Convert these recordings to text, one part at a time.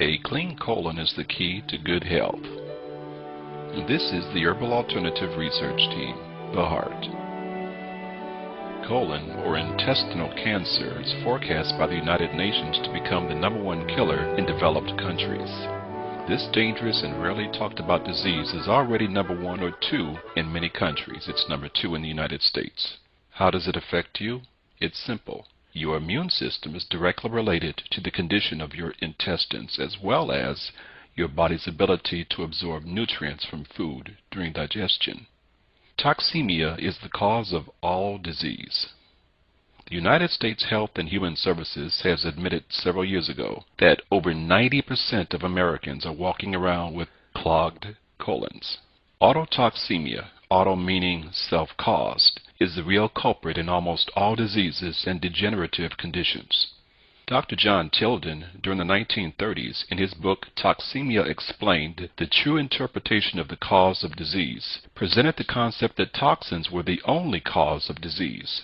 A clean colon is the key to good health. This is the Herbal Alternative Research Team, the Heart. Colon or intestinal cancer is forecast by the United Nations to become the #1 killer in developed countries. This dangerous and rarely talked about disease is already #1 or 2 in many countries. It's #2 in the United States. How does it affect you? It's simple. Your immune system is directly related to the condition of your intestines as well as your body's ability to absorb nutrients from food during digestion. Toxemia is the cause of all disease. The United States Health and Human Services has admitted several years ago that over 90% of Americans are walking around with clogged colons. Autotoxemia, auto meaning self-caused, is the real culprit in almost all diseases and degenerative conditions. Dr. John Tilden, during the 1930s, in his book Toxemia Explained, the true interpretation of the cause of disease, presented the concept that toxins were the only cause of disease.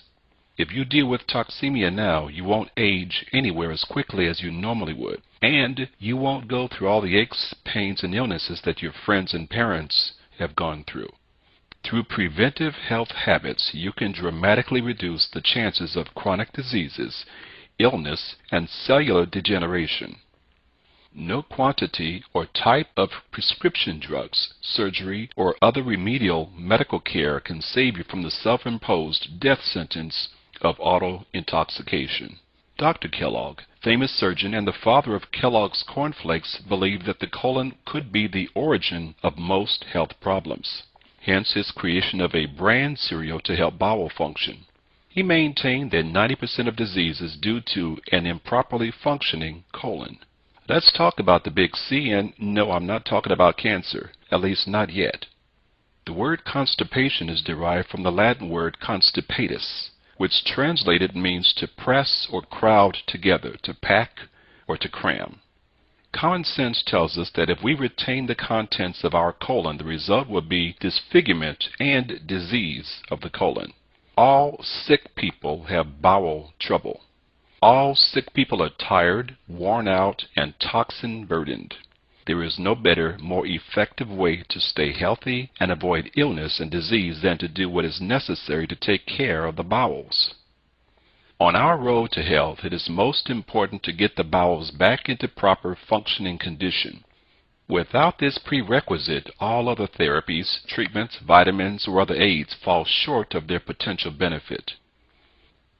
If you deal with toxemia now, you won't age anywhere as quickly as you normally would, and you won't go through all the aches, pains, and illnesses that your friends and parents have gone through. Through preventive health habits, you can dramatically reduce the chances of chronic diseases, illness, and cellular degeneration. No quantity or type of prescription drugs, surgery, or other remedial medical care can save you from the self-imposed death sentence of auto-intoxication. Dr. Kellogg, famous surgeon and the father of Kellogg's cornflakes, believed that the colon could be the origin of most health problems. Hence his creation of a brand cereal to help bowel function. He maintained that 90% of disease is due to an improperly functioning colon. Let's talk about the big C, and no, I'm not talking about cancer, at least not yet. The word constipation is derived from the Latin word constipatus, which translated means to press or crowd together, to pack or to cram. Common sense tells us that if we retain the contents of our colon, the result will be disfigurement and disease of the colon. All sick people have bowel trouble. All sick people are tired, worn out, and toxin-burdened. There is no better, more effective way to stay healthy and avoid illness and disease than to do what is necessary to take care of the bowels. On our road to health, it is most important to get the bowels back into proper functioning condition. Without this prerequisite, all other therapies, treatments, vitamins, or other aids fall short of their potential benefit.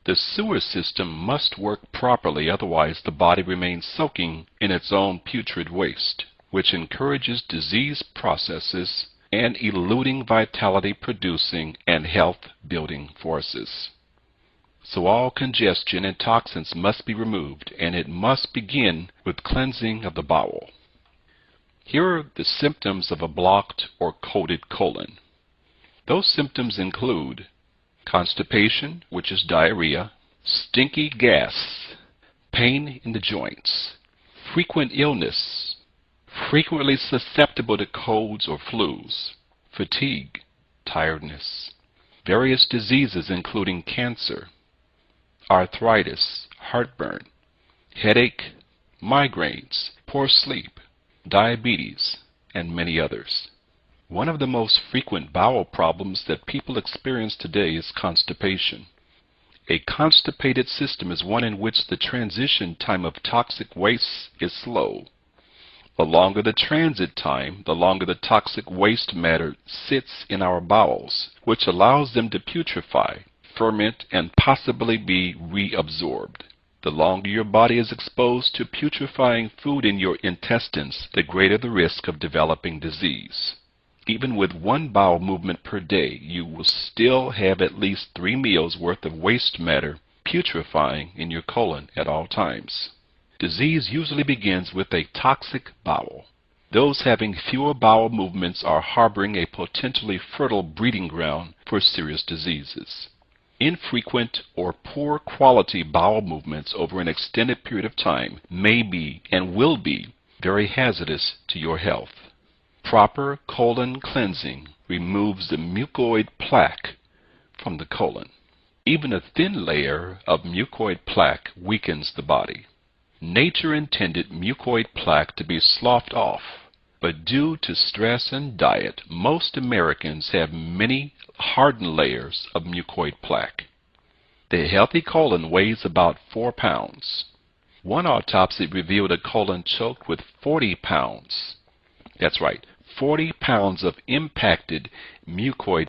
The sewer system must work properly, otherwise the body remains soaking in its own putrid waste, which encourages disease processes and eluding vitality-producing and health-building forces. So all congestion and toxins must be removed, and it must begin with cleansing of the bowel. Here are the symptoms of a blocked or coated colon. Those symptoms include constipation, which is diarrhea, stinky gas, pain in the joints, frequent illness, frequently susceptible to colds or flus, fatigue, tiredness, various diseases including cancer, arthritis, heartburn, headache, migraines, poor sleep, diabetes, and many others. One of the most frequent bowel problems that people experience today is constipation. A constipated system is one in which the transition time of toxic waste is slow. The longer the transit time, the longer the toxic waste matter sits in our bowels, which allows them to putrefy, ferment, and possibly be reabsorbed. The longer your body is exposed to putrefying food in your intestines, the greater the risk of developing disease. Even with one bowel movement per day, you will still have at least 3 meals worth of waste matter putrefying in your colon at all times. Disease usually begins with a toxic bowel. Those having fewer bowel movements are harboring a potentially fertile breeding ground for serious diseases. Infrequent or poor quality bowel movements over an extended period of time may be and will be very hazardous to your health. Proper colon cleansing removes the mucoid plaque from the colon. Even a thin layer of mucoid plaque weakens the body. Nature intended mucoid plaque to be sloughed off, but due to stress and diet, most Americans have many hardened layers of mucoid plaque. The healthy colon weighs about 4 pounds. One autopsy revealed a colon choked with 40 pounds. That's right, 40 pounds of impacted mucoid